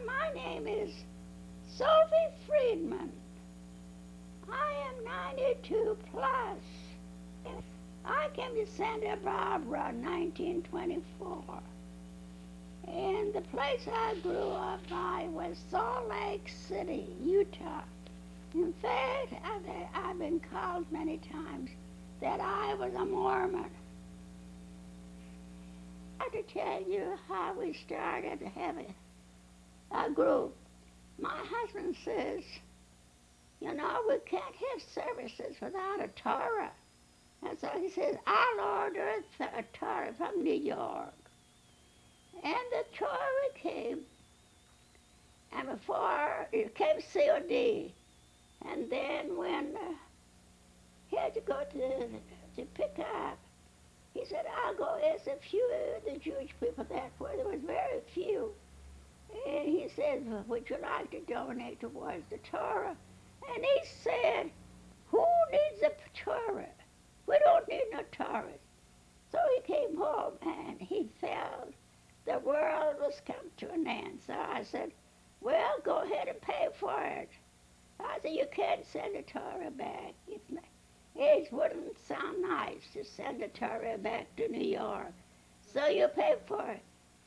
My name is Sophie Friedman. I am 92 plus. I came to Santa Barbara in 1924. And the place I grew up by was Salt Lake City, Utah. In fact, I've been called many times that I was a Mormon. I have to tell you how we started to have a group. My husband says, you know, we can't have services without a Torah. And so he says, I'll order a Torah from New York. And the Torah came, and before it came COD. And then when he had to go to pick up, he said, I'll go ask a few of the Jewish people that were. There was very few. And he said, would you like to donate towards the Torah? And he said, who needs a Torah? We don't need no Torah. So he came home and he felt the world was come to an end. So I said, well, go ahead and pay for it. I said, you can't send a Torah back. It wouldn't sound nice to send a Torah back to New York. So you pay for it.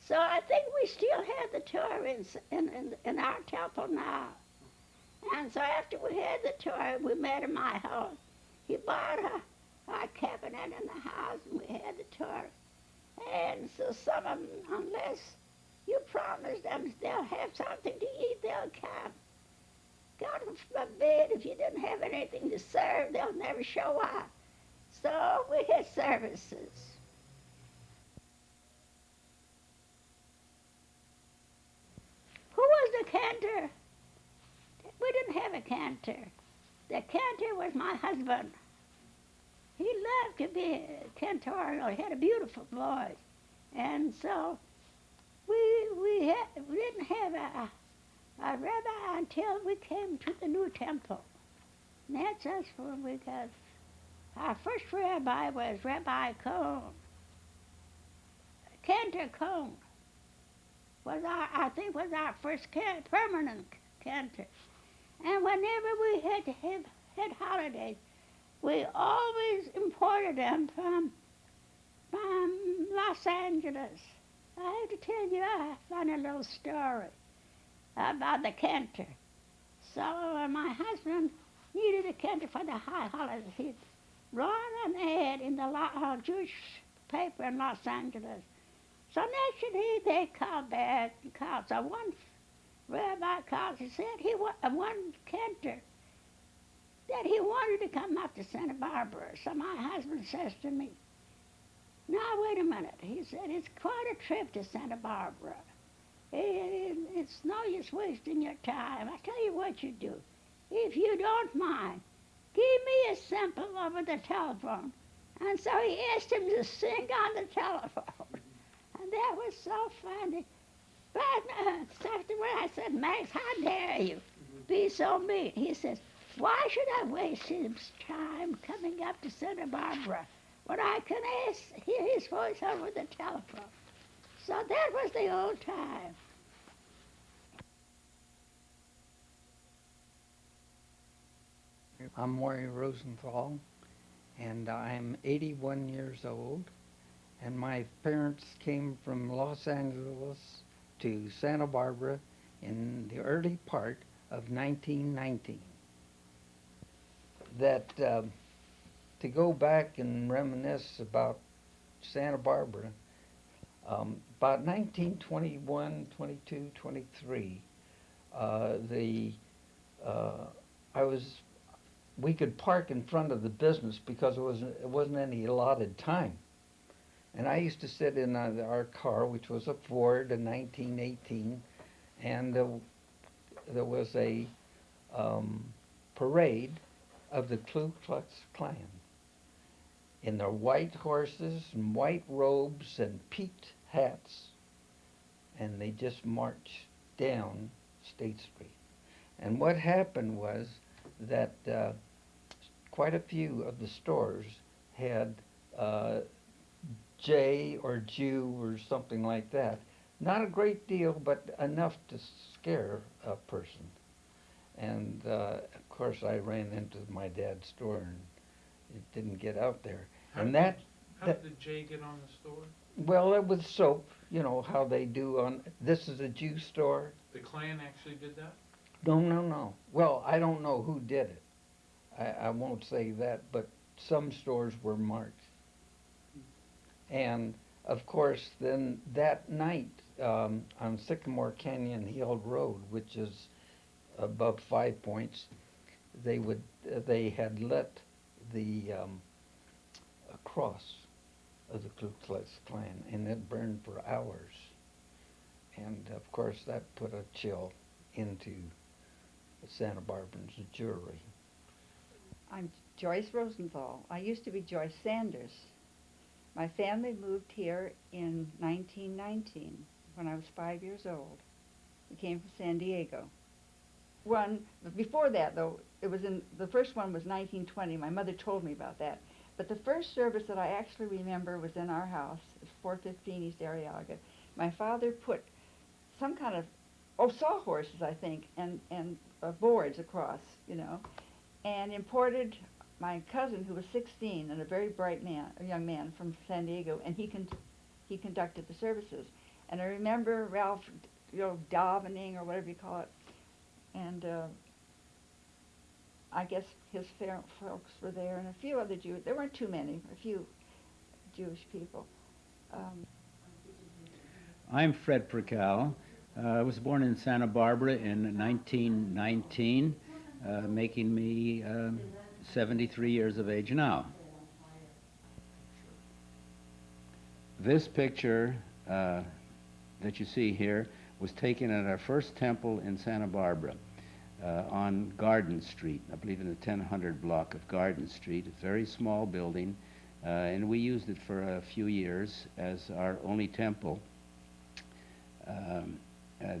So I think we still have the Torah in our temple now. And so after we had the Torah, we met in my house. He bought a cabinet in the house, and we had the Torah. And so some of them, unless you promise them they'll have something to eat, they'll come. God forbid, if you didn't have anything to serve, they'll never show up. So we had services. Who was the cantor? We didn't have a cantor. The cantor was my husband. He loved to be cantorial. He had a beautiful voice. And so we didn't have a rabbi until we came to the new temple. And that's us where we got. Our first rabbi was Rabbi Cohn. Cantor Cohn was I think was our first permanent cantor. And whenever we had holidays, we always imported them from Los Angeles. I have to tell you, I found a little story about the cantor. So my husband needed a cantor for the high holidays. He'd run an ad in the Jewish paper in Los Angeles. So naturally, they called back and called. So one rabbi called and said one cantor that he wanted to come up to Santa Barbara. So my husband says to me, now wait a minute. He said, it's quite a trip to Santa Barbara. It's no use wasting your time. I tell you what you do. If you don't mind, give me a sample over the telephone. And so he asked him to sing on the telephone. And that was so funny. But afterward I said, Max, how dare you be so mean? He says, why should I waste his time coming up to Santa Barbara when I can hear his voice over the telephone? So that was the old time. I'm Maury Rosenthal, and I'm 81 years old, and my parents came from Los Angeles to Santa Barbara in the early part of 1919. That to go back and reminisce about Santa Barbara, about 1921, 22, 23, we could park in front of the business because it wasn't any allotted time. And I used to sit in our car, which was a Ford, a 1918, and there was a parade of the Ku Klux Klan in their white horses and white robes and peaked hats, and they just marched down State Street. And what happened was that quite a few of the stores had J or Jew or something like that. Not a great deal, but enough to scare a person. And of course, I ran into my dad's store, and it didn't get out there. How did the J get on the store? Well, it was soap. You know how they do on. This is a Jew store. The Klan actually did that? No. Well, I don't know who did it. I won't say that, but some stores were marked. And of course, then that night on Sycamore Canyon Hill Road, which is above 5 Points, they had lit the cross of the Ku Klux Klan, and it burned for hours. And of course, that put a chill into Santa Barbara's jewelry. I'm Joyce Rosenthal. I used to be Joyce Sanders. My family moved here in 1919 when I was 5 years old. We came from San Diego. Before that, though, the first one was 1920. My mother told me about that. But the first service that I actually remember was in our house. It's 415 East Arriaga. My father put some kind of, sawhorses, I think, and boards across, and imported my cousin, who was 16 and a very bright man, a young man from San Diego, and he conducted the services. And I remember Ralph, davening or whatever you call it, and I guess his folks were there, and a few other Jews. There weren't too many, a few Jewish people. I'm Fred Percal. I was born in Santa Barbara in 1919, making me 73 years of age now. This picture that you see here was taken at our first temple in Santa Barbara on Garden Street, I believe in the 1000 block of Garden Street. A very small building, and we used it for a few years as our only temple.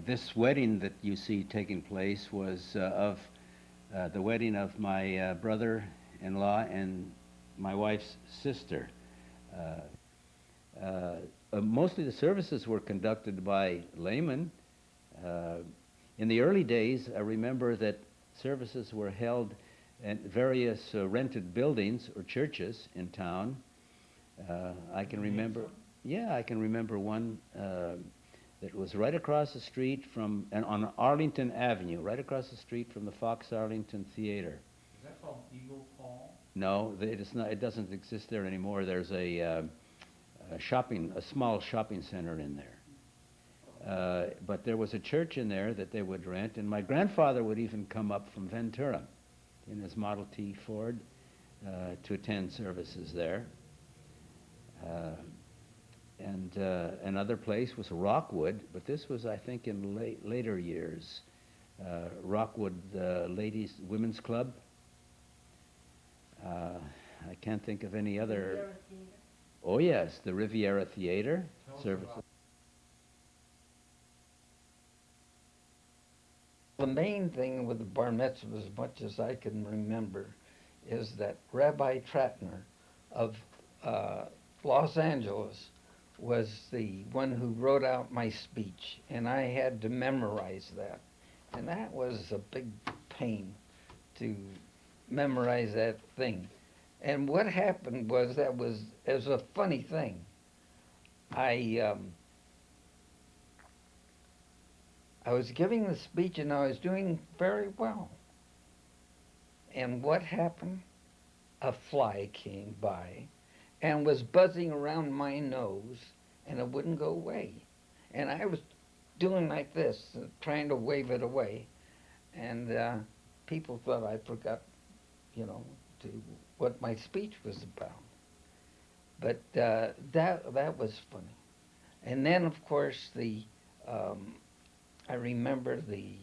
This wedding that you see taking place was of the wedding of my brother-in-law and my wife's sister. Mostly the services were conducted by laymen. In the early days, I remember that services were held at various rented buildings or churches in town. I can remember one that was right across the street on Arlington Avenue, right across the street from the Fox Arlington Theater. Is that called Eagle Hall? No, it is not. It doesn't exist there anymore. There's a small shopping center in there. But there was a church in there that they would rent, and my grandfather would even come up from Ventura in his Model T Ford to attend services there. And another place was Rockwood, but this was, I think, in later years. Rockwood Women's Club. I can't think of any other. Oh yes, the Riviera Theater services. The main thing with the bar mitzvah, as much as I can remember, is that Rabbi Tratner of Los Angeles was the one who wrote out my speech, and I had to memorize that. And that was a big pain to memorize that thing. And what happened was it was a funny thing. I was giving the speech and I was doing very well. And what happened? A fly came by and was buzzing around my nose, and it wouldn't go away. And I was doing like this, trying to wave it away. And people thought I forgot, what my speech was about. But that was funny. And then, of course, I remember the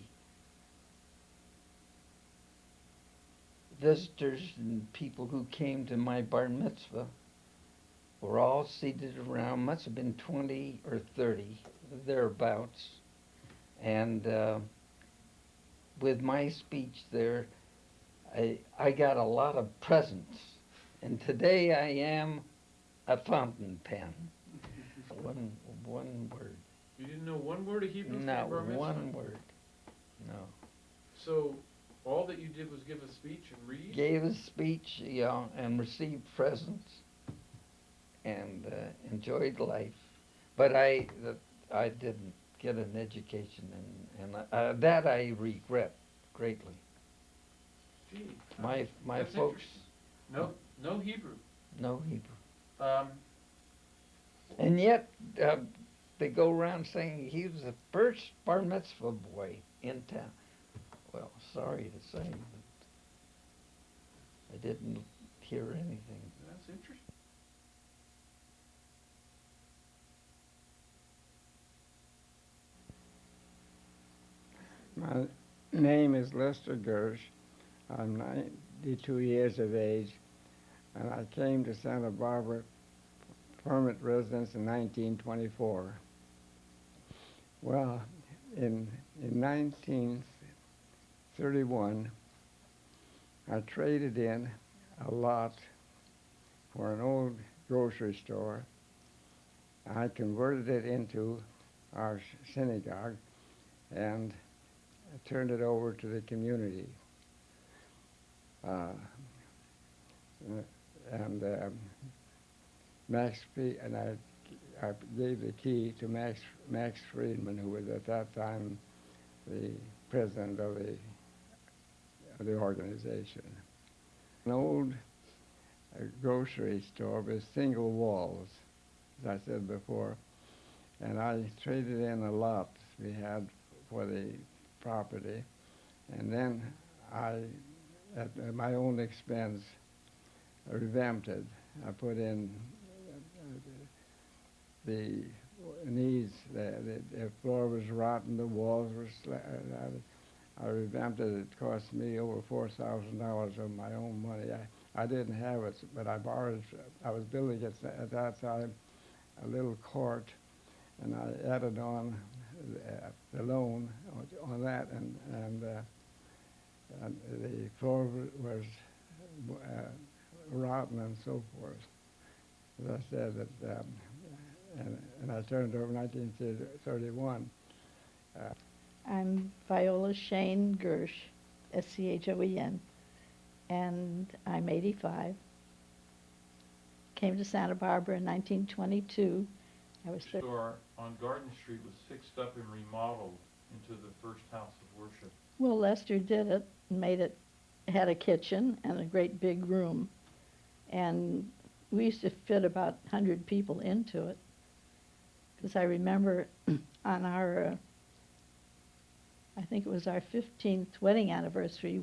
visitors and people who came to my bar mitzvah were all seated around, must have been 20 or 30, thereabouts. And with my speech there, I got a lot of presents. And today I am a fountain pen. One word. You didn't know one word of Hebrew? No, for your bar mitzvah? one word. No. So all that you did was give a speech and read? Gave a speech, yeah, and received presents, and enjoyed life. But I didn't get an education, and that I regret greatly. Gee, My that's folks, interesting. No Hebrew. no Hebrew. Um, And yet, they go around saying he was the first bar mitzvah boy in town. Well, sorry to say, but I didn't hear anything. that's interesting. My name is Lester Gersh. I'm 92 years of age, and I came to Santa Barbara permanent residence in 1924. Well, in 1931, I traded in a lot for an old grocery store. I converted it into our synagogue and turned it over to the community. I gave the key to Max Friedman, who was at that time the president of the organization. An old grocery store with single walls, as I said before, and I traded in a lot we had for the property, and then I, at my own expense, revamped it. I put in the needs. The floor was rotten, the walls were I revamped it. It cost me over $4,000 of my own money. I didn't have it, but I borrowed. I was building at that time a little court, and I added on the loan on that, and the floor was rotten and so forth. As I said, that, and I turned over in 1931. I'm Viola Shane Gersh, Schoen, and I'm 85. Came to Santa Barbara in 1922. I was The store on Garden Street was fixed up and remodeled into the first house of worship. Well, Lester did it and made it, had a kitchen and a great big room. And we used to fit about 100 people into it. Because I remember on our, I think it was our 15th wedding anniversary,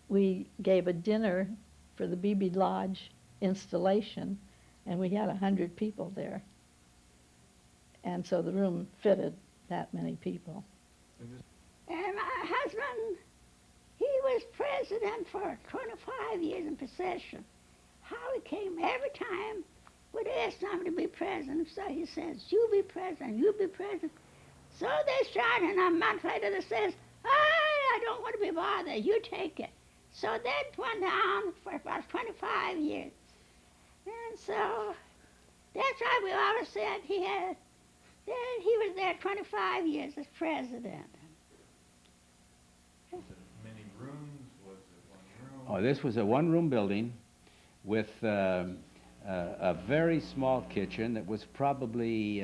we gave a dinner for the BB Lodge installation, and we had 100 people there. And so the room fitted that many people. And my husband, he was president for 25 years in possession. How he came every time would ask somebody to be president. So he says, you be president, you be president. So they started, and a month later they says, I don't want to be bothered, you take it. So that went on for about 25 years. And so that's why we always said he was there 25 years as president. Was it many rooms? Was it one room? Oh, this was a one-room building with a very small kitchen that was probably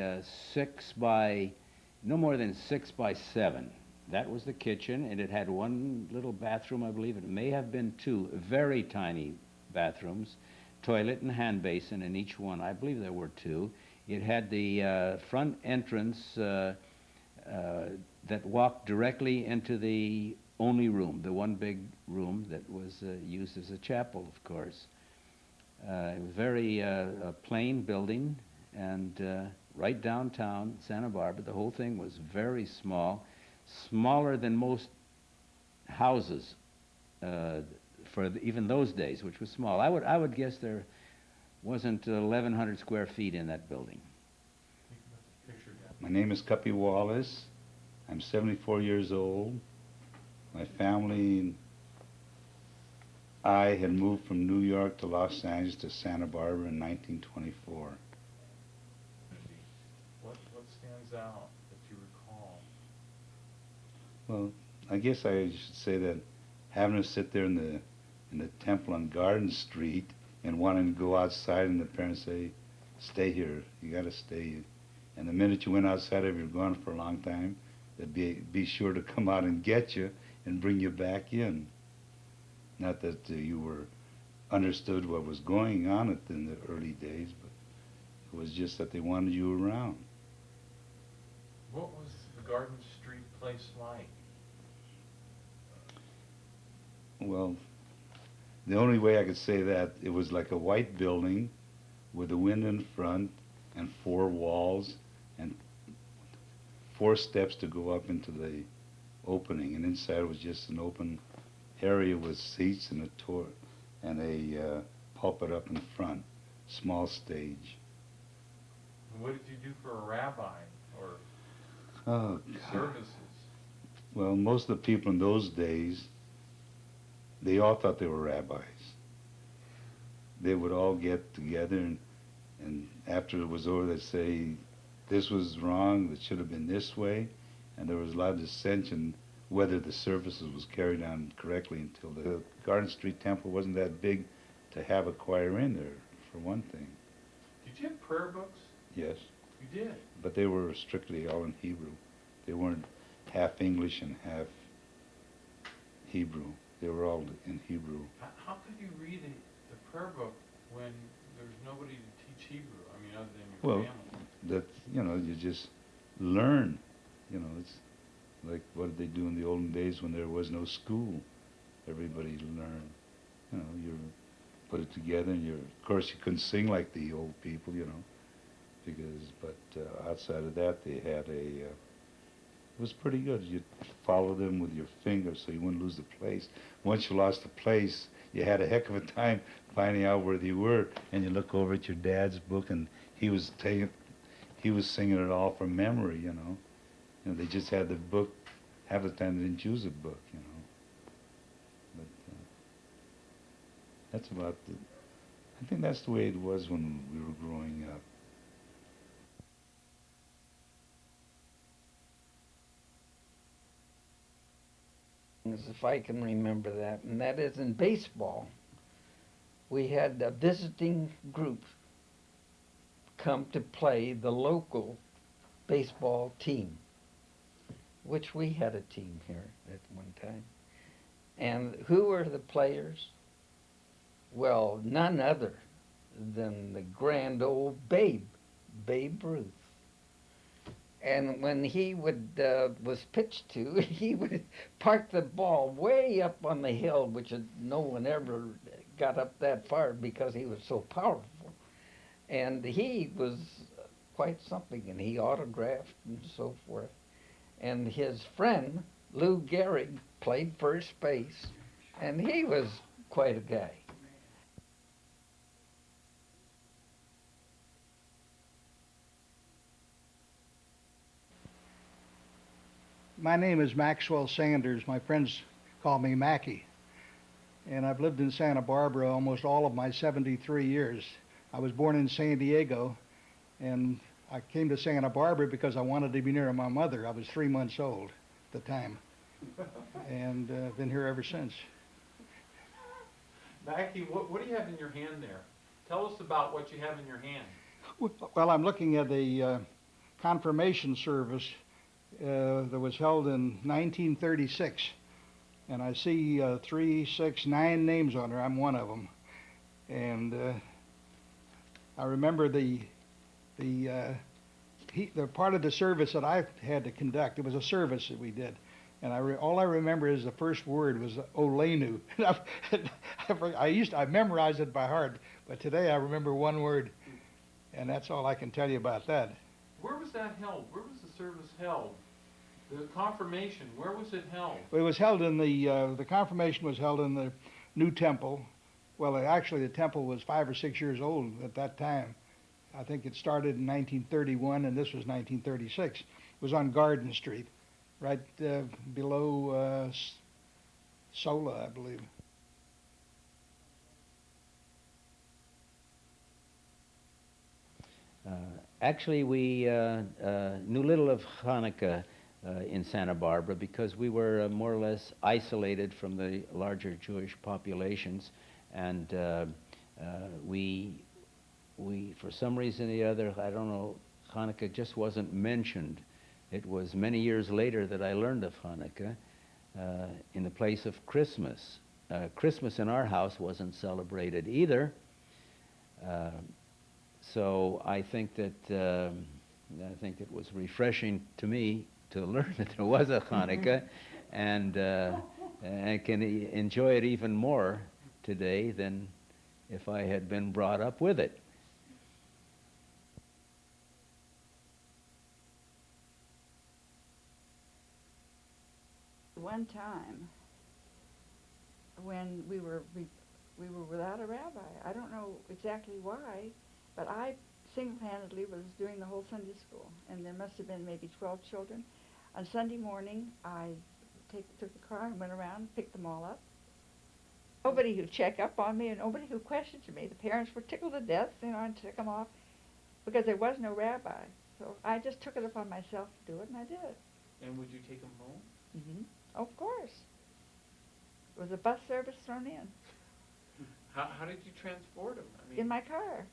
no more than 6 by 7. That was the kitchen, and it had one little bathroom, I believe. It may have been 2 very tiny bathrooms, toilet and hand basin in each one. I believe there were 2. It had the front entrance that walked directly into the only room, the one big room that was used as a chapel, of course. It was very a plain building, and right downtown Santa Barbara. The whole thing was very small, smaller than most houses for even those days, which was small. I would guess there wasn't 1,100 square feet in that building. Picture down. My name is Cuppy Wallace. I'm 74 years old. My family and I had moved from New York to Los Angeles to Santa Barbara in 1924. What stands out that you recall? Well, I guess I should say that having to sit there in the temple on Garden Street and wanting to go outside, and the parents say, "Stay here. You got to stay." And the minute you went outside, if you're gone for a long time, they'd be sure to come out and get you and bring you back in. Not that you were understood what was going on in the early days, but it was just that they wanted you around. What was the Garden Street place like? Well, the only way I could say that, it was like a white building with a window in front and 4 walls and 4 steps to go up into the opening, and inside was just an open area with seats and a pulpit up in front, small stage. And what did you do for a rabbi or Oh, God. services? Well, most of the people in those days, they all thought they were rabbis. They would all get together, and after it was over, they'd say, this was wrong, it should have been this way, and there was a lot of dissension whether the services was carried on correctly until the Garden Street Temple wasn't that big to have a choir in there, for one thing. Did you have prayer books? Yes, You did. but they were strictly all in Hebrew. They weren't half English and half Hebrew. They were all in Hebrew. How could you read the prayer book when there's nobody to teach Hebrew? I mean, other than your Well, family. you just learn. It's like what did they do in the olden days when there was no school? Everybody learned. You put it together, and of course you couldn't sing like the old people, but outside of that they had it was pretty good. You'd follow them with your fingers so you wouldn't lose the place. Once you lost the place, you had a heck of a time finding out where they were, and you look over at your dad's book, and he was singing it all from memory, they just had the book. Half the time they didn't use a book, But that's about I think that's the way it was when we were growing up. As if I can remember that, and that is in baseball. We had a visiting group come to play the local baseball team, which we had a team here at one time. And who were the players? Well, none other than the grand old Babe Ruth. And when he was pitched to, he would park the ball way up on the hill, which no one ever got up that far because he was so powerful. And he was quite something, and he autographed and so forth. And his friend, Lou Gehrig, played first base, and he was quite a guy. My name is Maxwell Sanders. My friends call me Mackie. And I've lived in Santa Barbara almost all of my 73 years. I was born in San Diego, and I came to Santa Barbara because I wanted to be near my mother. I was 3 months old at the time, and been here ever since. Mackie, what do you have in your hand there? Tell us about what you have in your hand. Well, I'm looking at a confirmation service that was held in 1936, and I see 3, 6, 9 names on there. I'm one of them, and I remember the part of the service that I had to conduct. It was a service that we did, and all I remember is the first word was Olenu. I memorized it by heart, but today I remember one word, and that's all I can tell you about that. Where was that held? Where was the service held? The confirmation, where was it held? It was held in the confirmation was held in new temple. Well, actually, the temple was 5 or 6 years old at that time. I think it started in 1931, and this was 1936. It was on Garden Street, right below Sola, I believe. Actually, we knew little of Hanukkah in Santa Barbara because we were more or less isolated from the larger Jewish populations, and we, for some reason or the other, I don't know, Hanukkah just wasn't mentioned. It was many years later that I learned of Hanukkah in the place of Christmas. Christmas in our house wasn't celebrated either. So I think that it was refreshing to me to learn that there was a Hanukkah, and I can enjoy it even more today than if I had been brought up with it. One time, when we were without a rabbi, I don't know exactly why, but I single-handedly was doing the whole Sunday school, and there must have been maybe 12 children. On Sunday morning, I took the car and went around, picked them all up. Nobody who checked up on me, and nobody who questioned me. The parents were tickled to death, and took them off because there was no rabbi. So I just took it upon myself to do it, and I did it. And would you take them home? Mm-hmm. Of course. There was a bus service thrown in. How did you transport them? I mean, In my car.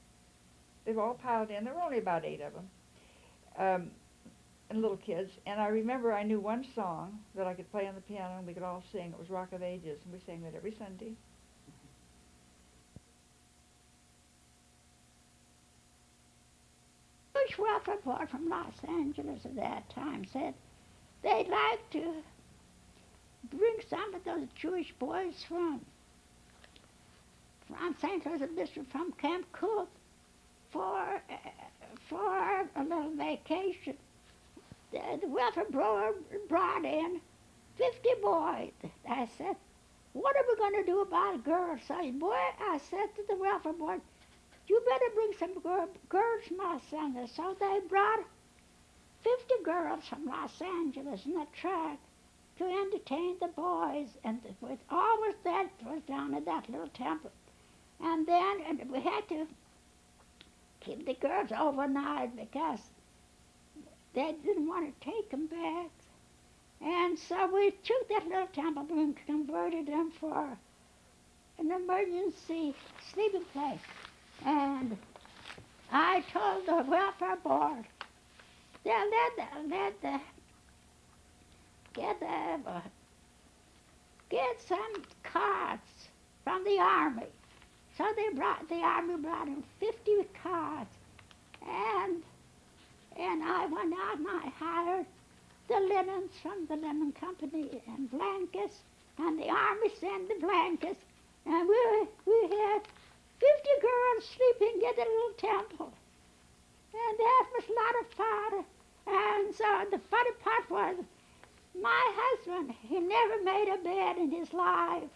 They were all piled in. There were only about 8 of them, and little kids. And I remember I knew one song that I could play on the piano and we could all sing. It was Rock of Ages, and we sang that every Sunday. Jewish Welfare Board from Los Angeles at that time said they'd like to bring some of those Jewish boys from St. Louis District, from Camp Cook, for a little vacation. The welfare board brought in 50 boys. I said, what are we going to do about girls? I said to the welfare board, you better bring some girls from Los Angeles. So they brought 50 girls from Los Angeles in a truck to entertain the boys, and all was down at that little temple. And then we had to keep the girls overnight because they didn't want to take them back. And so we took that little temple and converted them for an emergency sleeping place. And I told the welfare board, get some carts from the army. So the army brought in 50 carts, and I went out and I hired the linens from the linen company and blankets, and the army sent the blankets, and we had 50 girls sleeping in the little temple, and that was a lot of fun. And so the funny part was, my husband, he never made a bed in his life.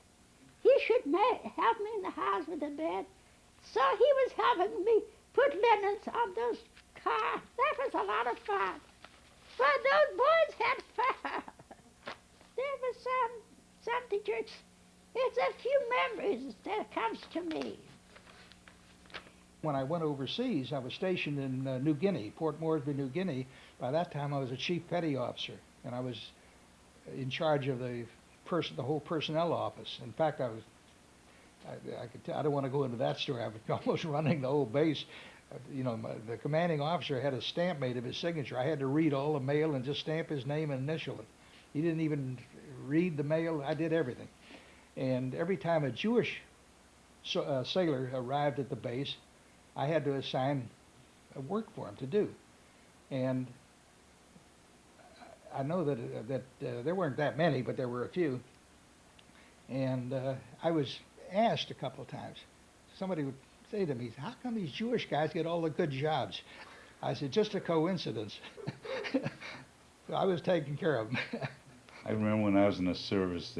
He should help me in the house with the bed. So he was helping me put linens on those cars. That was a lot of fun. But those boys had fun. There was something to, it's a few memories that comes to me. When I went overseas, I was stationed in New Guinea, Port Moresby, New Guinea. By that time, I was a chief petty officer, and I was in charge of the whole personnel office. In fact, I don't want to go into that story. I was almost running the whole base. The commanding officer had a stamp made of his signature. I had to read all the mail and just stamp his name and initial it. He didn't even read the mail. I did everything. And every time a Jewish sailor arrived at the base, I had to assign work for him to do. And I know that there weren't that many, but there were a few. And I was asked a couple of times. Somebody would say to me, how come these Jewish guys get all the good jobs? I said, just a coincidence. So I was taking care of them. I remember when I was in the service,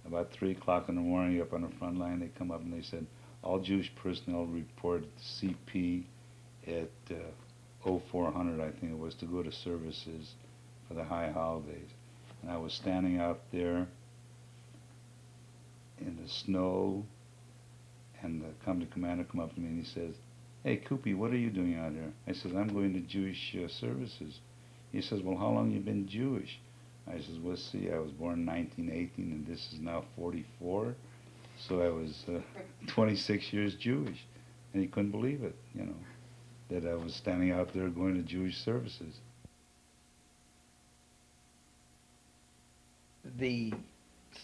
About 3 o'clock in the morning, up on the front line, they come up and they said, all Jewish personnel report CP at 0400, I think it was, to go to services for the high holidays. And I was standing out there in the snow, and the company commander come up to me and he says, "Hey, Koopy, what are you doing out here?" I says, "I'm going to Jewish services." He says, "Well, how long you been Jewish?" I says, "Well, see, I was born in 1918, and this is now 44, so I was 26 years Jewish." And he couldn't believe it, you know, that I was standing out there going to Jewish services. The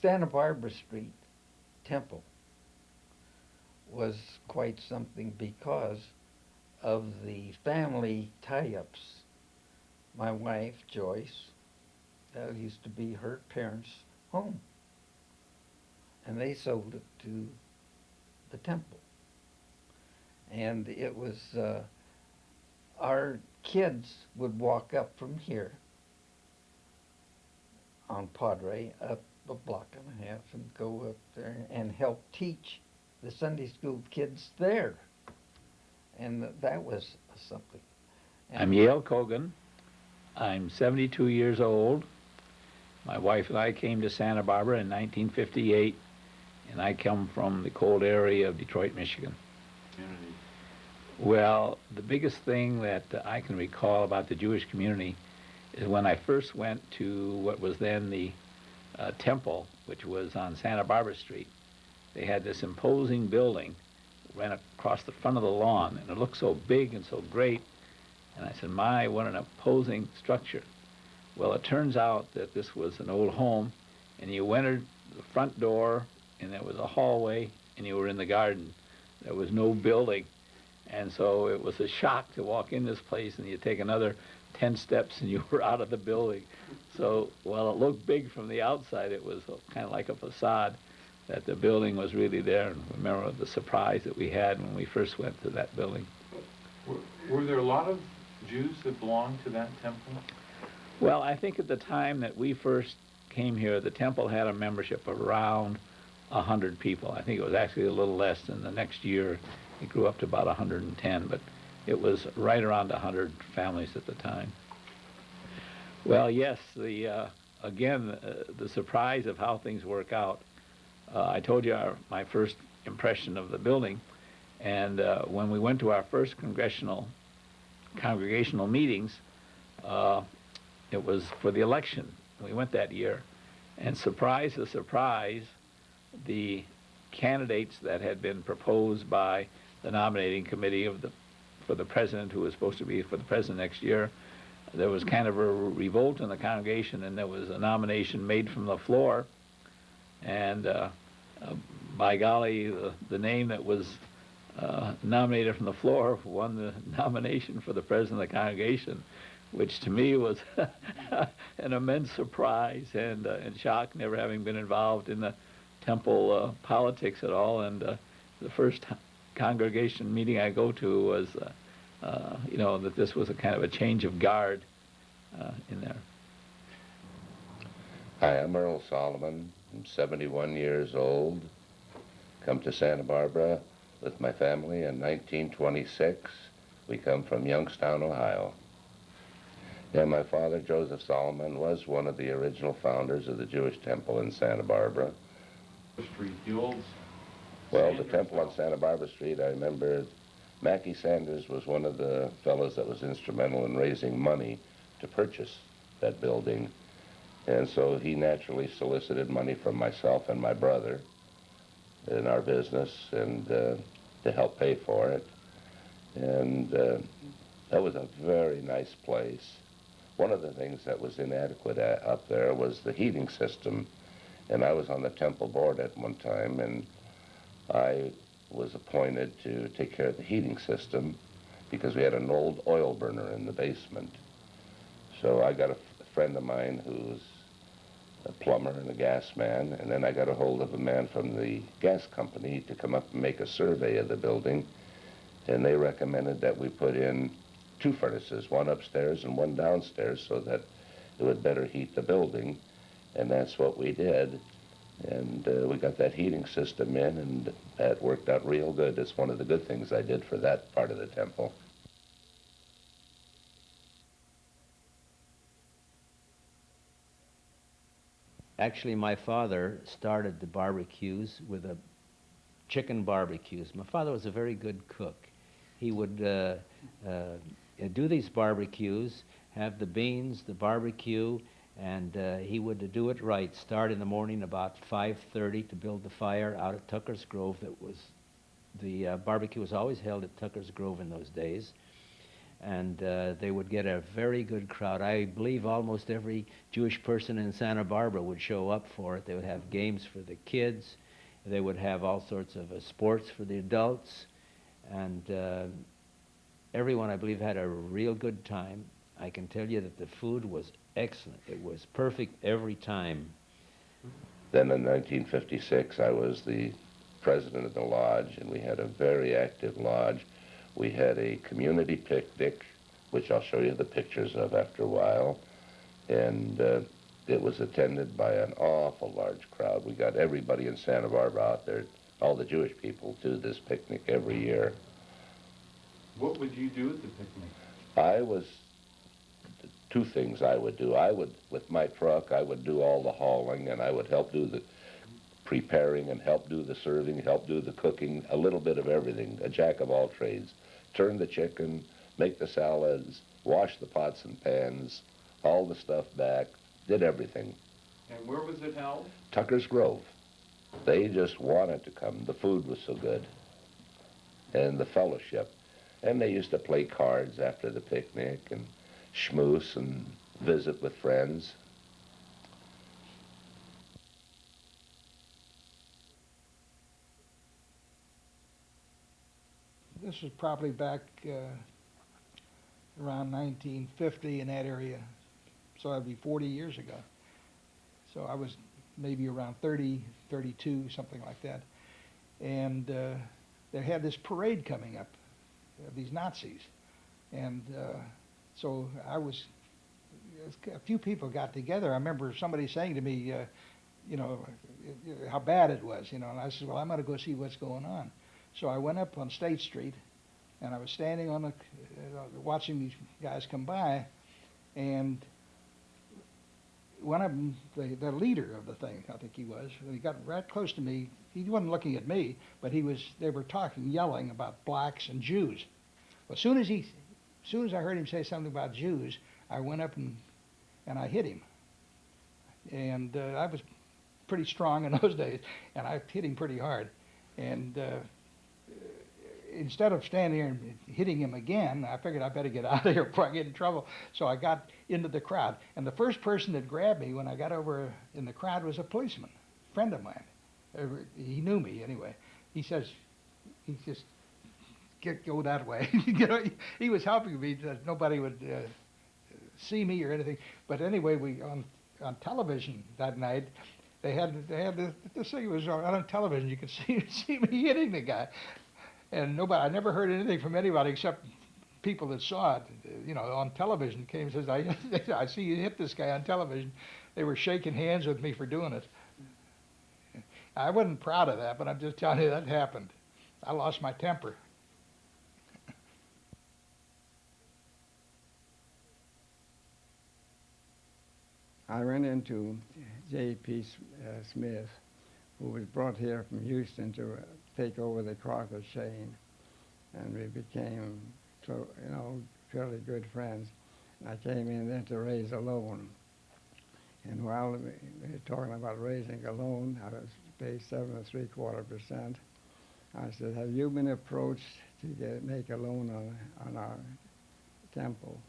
Santa Barbara Street temple was quite something because of the family tie-ups. My wife, Joyce, that used to be her parents' home, and they sold it to the temple. And it was, our kids would walk up from here on Padre, up a block and a half, and go up there and help teach the Sunday school kids there. And that was something. And I'm Yale Kogan. I'm 72 years old. My wife and I came to Santa Barbara in 1958, and I come from the cold area of Detroit, Michigan. Community. Well, the biggest thing that I can recall about the Jewish community is when I first went to what was then the temple, which was on Santa Barbara Street. They had this imposing building ran across the front of the lawn, and it looked so big and so great. And I said, "My, what an imposing structure." Well, it turns out that this was an old home, and you entered the front door, and there was a hallway, and you were in the garden. There was no building. And so it was a shock to walk in this place, and you take another 10 steps, and you were out of the building. So while it looked big from the outside, it was kind of like a facade that the building was really there. And remember the surprise that we had when we first went to that building. Were there a lot of Jews that belonged to that temple? Well, I think at the time that we first came here, the temple had a membership of around 100 people. I think it was actually a little less, and the next year it grew up to about 110, but it was right around 100 families at the time. Well, yes, again, the surprise of how things work out. I told you my first impression of the building, and when we went to our first congregational meetings, it was for the election. We went that year, and surprise to surprise, the candidates that had been proposed by the nominating committee for the president, who was supposed to be for the president next year, there was kind of a revolt in the congregation, and there was a nomination made from the floor, and by golly, the name that was nominated from the floor won the nomination for the president of the congregation, which to me was an immense surprise and shock, never having been involved in the temple politics at all. And the first congregation meeting I go to was, that this was a kind of a change of guard in there. Hi, I'm Earl Solomon. I'm 71 years old. Come to Santa Barbara with my family in 1926. We come from Youngstown, Ohio. And my father, Joseph Solomon, was one of the original founders of the Jewish temple in Santa Barbara. Street, the old Well, the temple on Santa Barbara Street, I remember Mackie Sanders was one of the fellows that was instrumental in raising money to purchase that building. And so he naturally solicited money from myself and my brother in our business and to help pay for it. And that was a very nice place. One of the things that was inadequate up there was the heating system. And I was on the temple board at one time, and I was appointed to take care of the heating system because we had an old oil burner in the basement. So I got a friend of mine who's a plumber and a gas man, and then I got a hold of a man from the gas company to come up and make a survey of the building, and they recommended that we put in 2 furnaces, one upstairs and one downstairs, so that it would better heat the building, and that's what we did. And we got that heating system in, and that worked out real good. It's one of the good things I did for that part of the temple. Actually, my father started the barbecues with a chicken barbecues. My father was a very good cook. He would do these barbecues, have the beans, the barbecue, and he would do it right. Start in the morning about 5:30 to build the fire out at Tucker's Grove. The barbecue was always held at Tucker's Grove in those days. And they would get a very good crowd. I believe almost every Jewish person in Santa Barbara would show up for it. They would have games for the kids. They would have all sorts of sports for the adults. And everyone, I believe, had a real good time. I can tell you that the food was excellent. It was perfect every time. Then in 1956, I was the president of the lodge, and we had a very active lodge. We had a community picnic, which I'll show you the pictures of after a while, and it was attended by an awful large crowd. We got everybody in Santa Barbara out there, all the Jewish people, to this picnic every year. What would you do at the picnic? Two things I would do. With my truck, I would do all the hauling, and I would help do the preparing and help do the serving, help do the cooking, a little bit of everything, a jack of all trades. Turn the chicken, make the salads, wash the pots and pans, all the stuff back, did everything. And where was it held? Tucker's Grove. They just wanted to come. The food was so good. And the fellowship. And they used to play cards after the picnic and schmoose and visit with friends. This was probably back around 1950 in that area, so that'd be 40 years ago. So I was maybe around 30, 32, something like that. And they had this parade coming up, these Nazis. And so a few people got together. I remember somebody saying to me, you know, how bad it was, you know, and I said, well, I'm going to go see what's going on. So I went up on State Street, and I was standing on watching these guys come by, and one of them, the leader of the thing, I think he was, he got right close to me. He wasn't looking at me, but they were talking, yelling about blacks and Jews. Well, as soon as I heard him say something about Jews, I went up and I hit him. And I was pretty strong in those days, and I hit him pretty hard. And instead of standing there and hitting him again, I figured I better get out of here before I get in trouble. So I got into the crowd. And the first person that grabbed me when I got over in the crowd was a policeman, a friend of mine. He knew me anyway. He says, he just, go that way. You know, he was helping me that nobody would see me or anything. But anyway, on television that night, they had this thing was on television. You could see me hitting the guy. And I never heard anything from anybody except people that saw it, you know, on television. Came and says, I see you hit this guy on television. They were shaking hands with me for doing it. I wasn't proud of that, but I'm just telling you that happened. I lost my temper. I ran into J.P. Smith, who was brought here from Houston to take over the Crocker chain, and we became, fairly good friends. I came in then to raise a loan, and while we were talking about raising a loan, I was paid 7 3/4%. I said, "Have you been approached to make a loan on our temple?"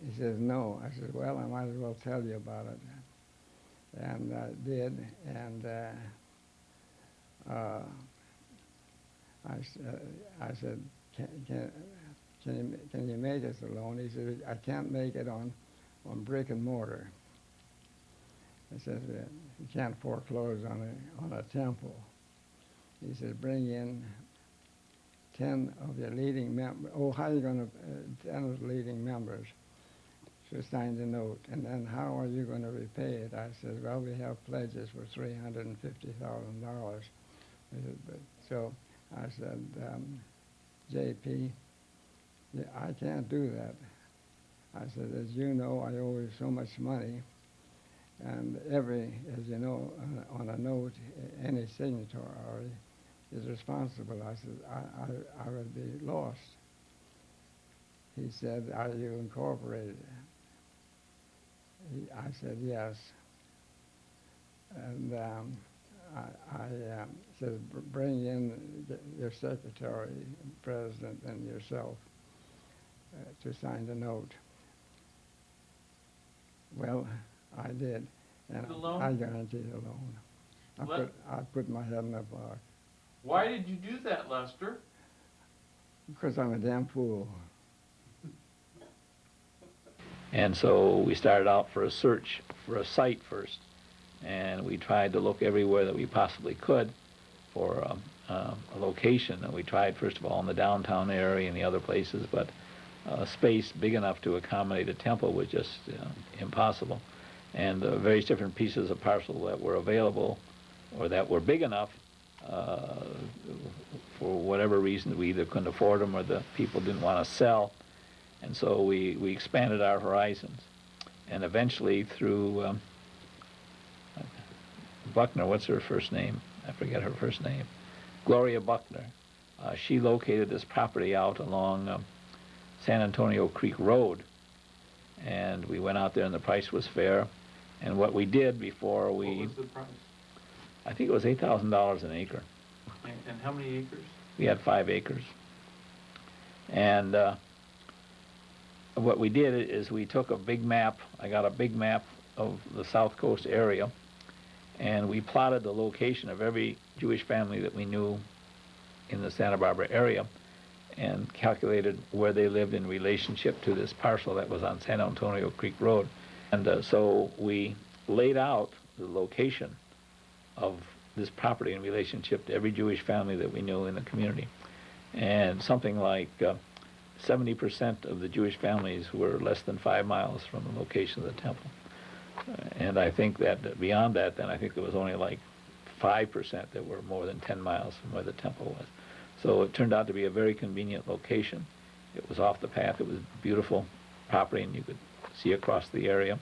He says, "No." I said, "Well, I might as well tell you about it." And I did, and I said, can you make us a loan? He said, "I can't make it on brick and mortar." I said, "You can't foreclose on a temple." He said, "Bring in 10 of your leading members." "Oh, how are you going to 10 of the leading members?" to sign the note. And then how are you going to repay it? I said, well, we have pledges for $350,000. So I said, JP, yeah, I can't do that. I said, as you know, I owe you so much money, and as you know, on a note, any signatory is responsible. I said, I would be lost. He said, are you incorporated? I said, yes. And I said, bring in your secretary, president, and yourself to sign the note. Well, I did, and The loan? I guaranteed the loan. I put my head in the block. Why did you do that, Lester? Because I'm a damn fool. And so we started out for a search for a site first, and we tried to look everywhere that we possibly could for a location. And we tried, first of all, in the downtown area and the other places, but space big enough to accommodate a temple was just impossible. And various different pieces of parcel that were available or that were big enough, for whatever reason, we either couldn't afford them or the people didn't want to sell. And so we expanded our horizons. And eventually through Buckner, what's her first name? I forget her first name. Gloria Buckner. She located this property out along San Antonio Creek Road. And we went out there and the price was fair. And what we did before we... What was the price? I think it was $8,000 an acre. And how many acres? We had 5 acres. And what we did is we took a big map. I got a big map of the South Coast area, and we plotted the location of every Jewish family that we knew in the Santa Barbara area and calculated where they lived in relationship to this parcel that was on San Antonio Creek Road. And so we laid out the location of this property in relationship to every Jewish family that we knew in the community. And something like 70% of the Jewish families were less than 5 miles from the location of the temple. And I think that beyond that, then I think there was only like 5% that were more than 10 miles from where the temple was. So it turned out to be a very convenient location. It was off the path. It was beautiful property, and you could see across the area,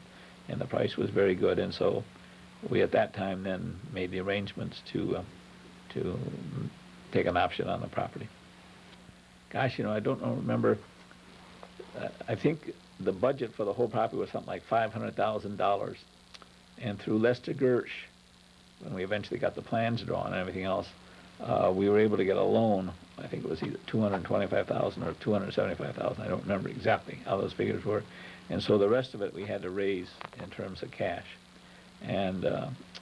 and the price was very good. And so we at that time then made the arrangements to take an option on the property. Gosh, you know, I don't remember. I think the budget for the whole property was something like $500,000. And through Lester Gersh, when we eventually got the plans drawn and everything else, we were able to get a loan. I think it was either $225,000 or $275,000. I don't remember exactly how those figures were. And so the rest of it we had to raise in terms of cash. And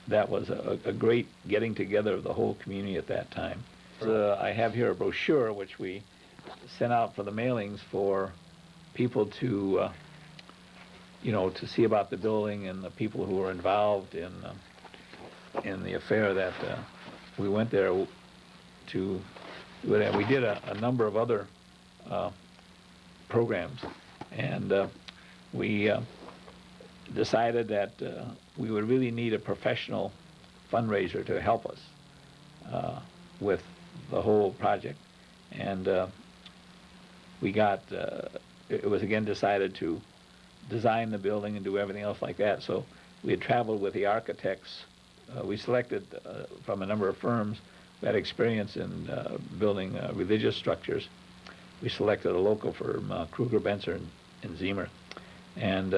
that was a great getting together of the whole community at that time. I have here a brochure which we sent out for the mailings for people to, you know, to see about the building and the people who were involved in the affair that we went there to do it. We did a number of other programs, and we decided that we would really need a professional fundraiser to help us with the whole project. And we got, it was again decided to design the building and do everything else like that. So we had traveled with the architects. We selected from a number of firms who had experience in building religious structures. We selected a local firm, Kruger, Benzer, and Ziemer. And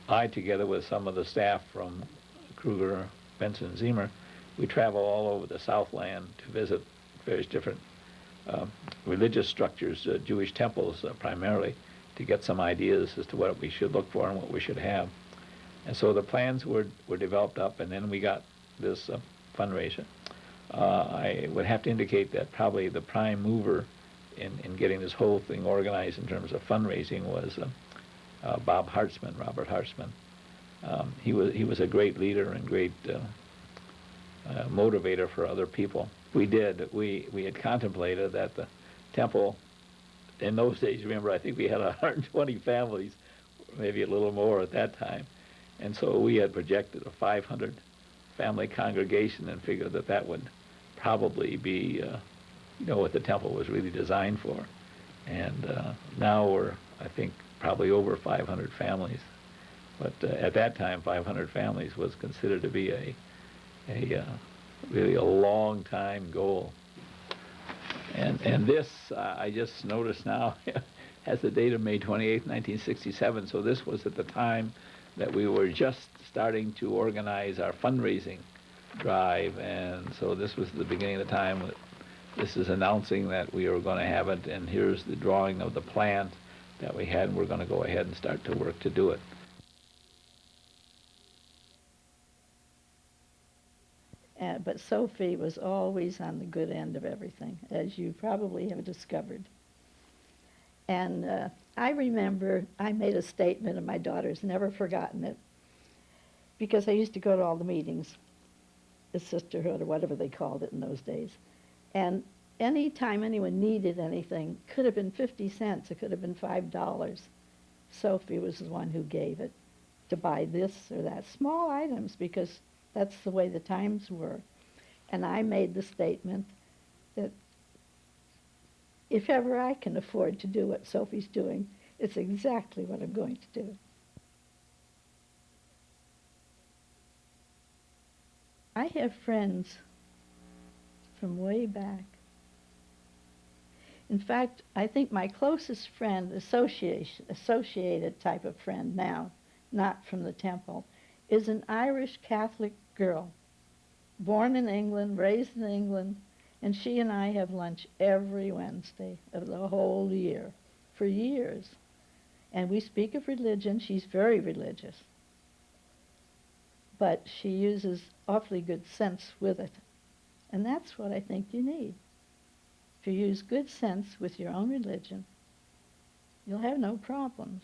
I, together with some of the staff from Kruger, Benson, and Ziemer, we travel all over the Southland to visit various different religious structures, Jewish temples primarily, to get some ideas as to what we should look for and what we should have. And so the plans were developed up, and then we got this fundraiser. I would have to indicate that probably the prime mover in getting this whole thing organized in terms of fundraising was Robert Hartzman. He was a great leader and great motivator for other people. We had contemplated that the temple, in those days, remember, I think we had 120 families maybe a little more at that time. And so we had projected a 500 family congregation and figured that that would probably be, what the temple was really designed for. And now we're, I think, probably over 500 families. But at that time, 500 families was considered to be a really a long time goal. And this, I just noticed now, has the date of May 28, 1967. So this was at the time that we were just starting to organize our fundraising drive. And so this was the beginning of the time that this is announcing that we were going to have it. And here's the drawing of the plant that we had. And we're going to go ahead and start to work to do it. But Sophie was always on the good end of everything, as you probably have discovered. And I remember I made a statement, and my daughter's never forgotten it, because I used to go to all the meetings, the sisterhood or whatever they called it in those days. And any time anyone needed anything, could have been 50 cents, it could have been $5. Sophie was the one who gave it to buy this or that, small items, because that's the way the times were. And I made the statement that if ever I can afford to do what Sophie's doing, it's exactly what I'm going to do. I have friends from way back. In fact, I think my closest friend, associated type of friend now, not from the temple, is an Irish Catholic girl, born in England, raised in England, and she and I have lunch every Wednesday of the whole year, for years. And we speak of religion. She's very religious. But she uses awfully good sense with it. And that's what I think you need. If you use good sense with your own religion, you'll have no problems.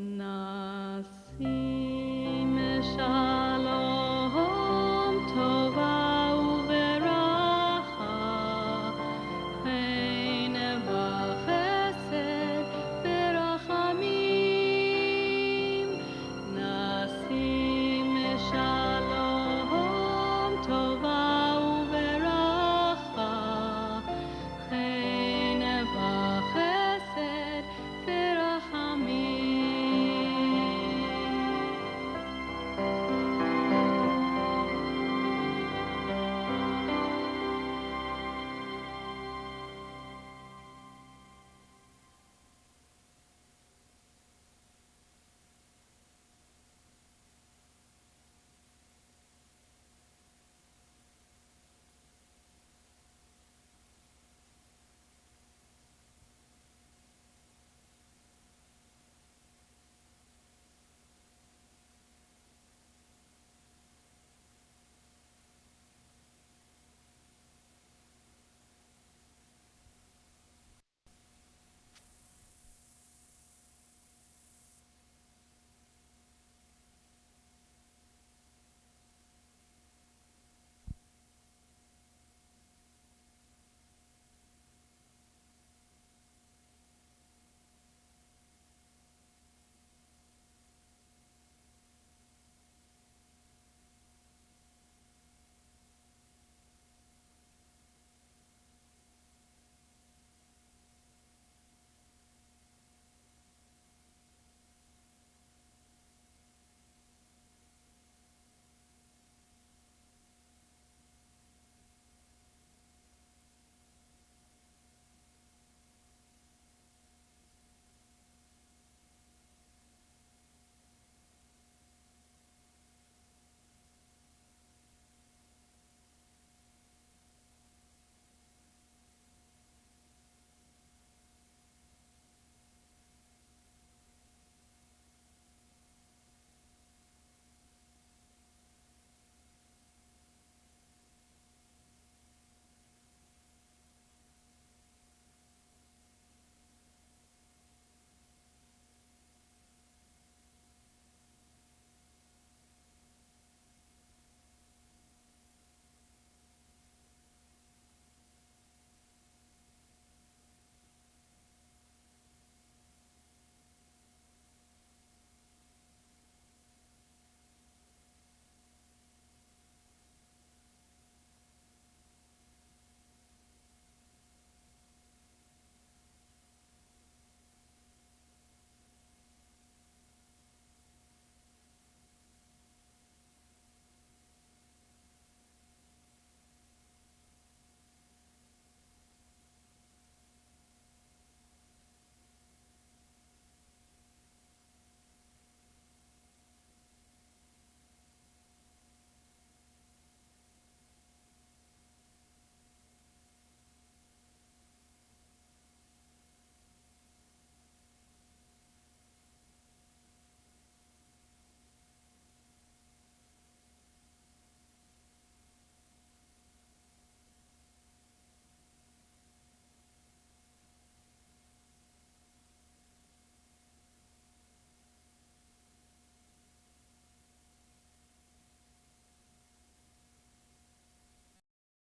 Na